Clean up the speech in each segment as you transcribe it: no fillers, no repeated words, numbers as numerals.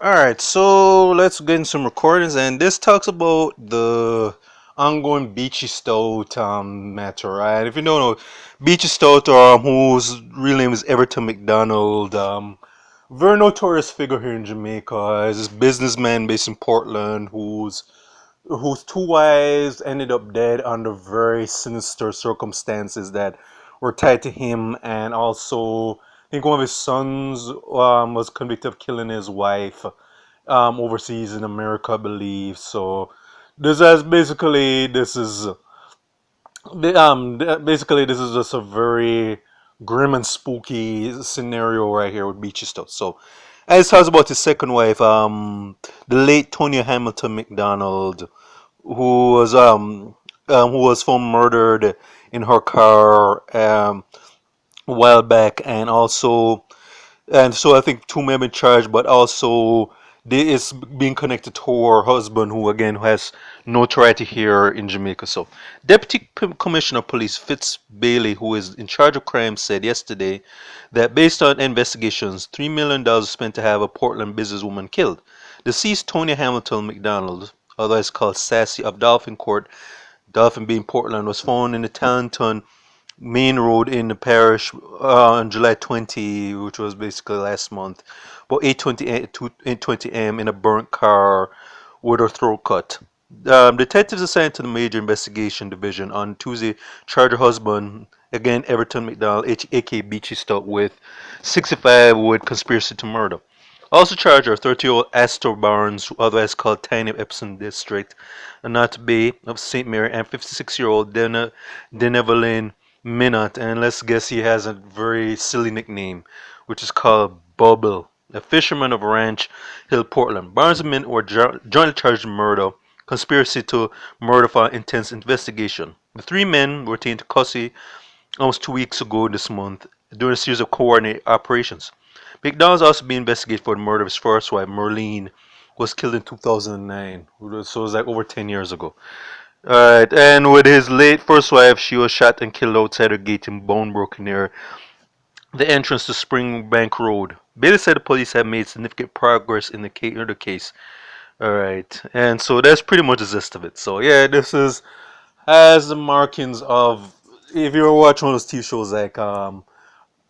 Alright, so let's get in some recordings, and this talks about the ongoing Beachy Stout matter, right? If you don't know, Beachy Stout, whose real name is Everton McDonald, very notorious figure here in Jamaica, is this businessman based in Portland whose two wives ended up dead under very sinister circumstances that were tied to him, and also I think one of his sons was convicted of killing his wife overseas in America, I believe. So basically this is just a very grim and spooky scenario right here with Beachy stuff. So as it talks about his second wife, the late Tonia McDonald, who was found murdered in her car a while back, and so I think two men have been charged, but also there is being connected to her husband, who again has notoriety here in Jamaica. So, Commissioner of Police Fitz Bailey, who is in charge of crime, said yesterday that based on investigations, $3 million spent to have a Portland businesswoman killed. Deceased Tonya Hamilton McDonald, otherwise called Sassy, of Dolphin Court, Dolphin being Portland, was found in the Talenton main road in the parish on July 20, which was basically last month, about 8:20 a.m. in a burnt car with her throat cut. Detectives assigned to the Major Investigation Division on Tuesday charged her husband, again Everton McDonald, aka Beachy Stout, with 65 with conspiracy to murder. Also charged are 30-year-old Astor Barnes, otherwise called Tiny Epsom District, Anat Bay of St. Mary, and 56-year-old Denevelyn Minot, and let's guess he has a very silly nickname, which is called Bubble, a fisherman of Ranch Hill, Portland. Barnes and Minot were jointly charged with murder, conspiracy to murder for intense investigation. The three men were taken to custody almost 2 weeks ago this month during a series of coordinated operations. McDonald's also being investigated for the murder of his first wife, Merlene, who was killed in 2009, so it was like over 10 years ago. Alright, and with his late first wife, she was shot and killed outside her gate in Bonebrook near the entrance to Springbank Road. Bailey said the police have made significant progress in the case. Alright, and so that's pretty much the gist of it. So yeah, this is has the markings of, if you ever watch one of those TV shows like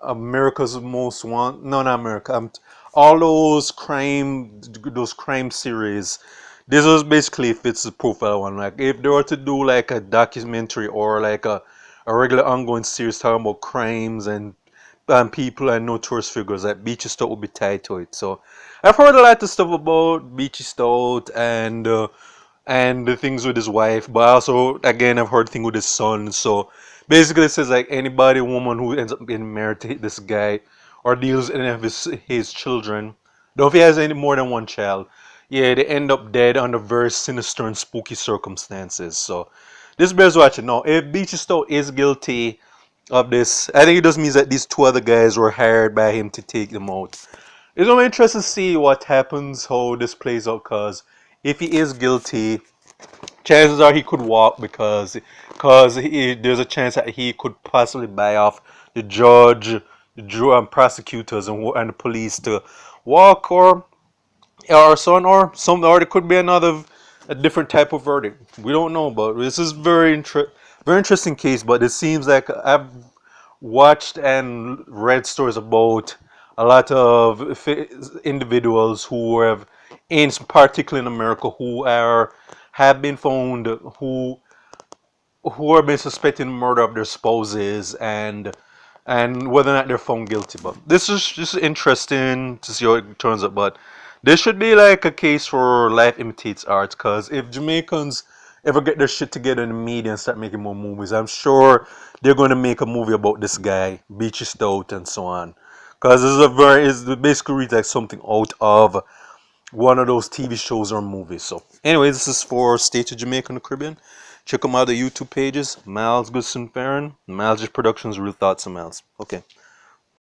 America's Most Want, no, not America, all those crime series. This was basically fits the profile one. Like if they were to do like a documentary or like a regular ongoing series talking about crimes and people and notorious figures, that Beachy Stout would be tied to it. So I've heard a lot of stuff about Beachy Stout and the things with his wife, but also again I've heard things with his son. So basically it says like anybody, woman who ends up being married to this guy or deals with any of his children, though if he has any more than one child, yeah, they end up dead under very sinister and spooky circumstances. So this bears watching. Now, if Beachy Stout is guilty of this, I think it just means that these two other guys were hired by him to take them out. It's gonna be interesting to see what happens, how this plays out, cause if he is guilty, chances are he could walk because there's a chance that he could possibly buy off the judge, the prosecutors, and the police to walk or son or some, or it could be a different type of verdict. We don't know, but this is very interesting case. But it seems like I've watched and read stories about a lot of individuals who have, in particular in America, have been found who have been suspected in murder of their spouses, and whether or not they're found guilty. But this is just interesting to see how it turns out. But this should be like a case for life imitates art, because if Jamaicans ever get their shit together in the media and start making more movies, I'm sure they're going to make a movie about this guy, Beachy Stout, and so on. Because this is it basically reads like something out of one of those TV shows or movies. So, anyway, this is for State of Jamaica and the Caribbean. Check them out, the YouTube pages. Miles Goodson Farron, Miles Productions, Real Thoughts of Miles. Okay.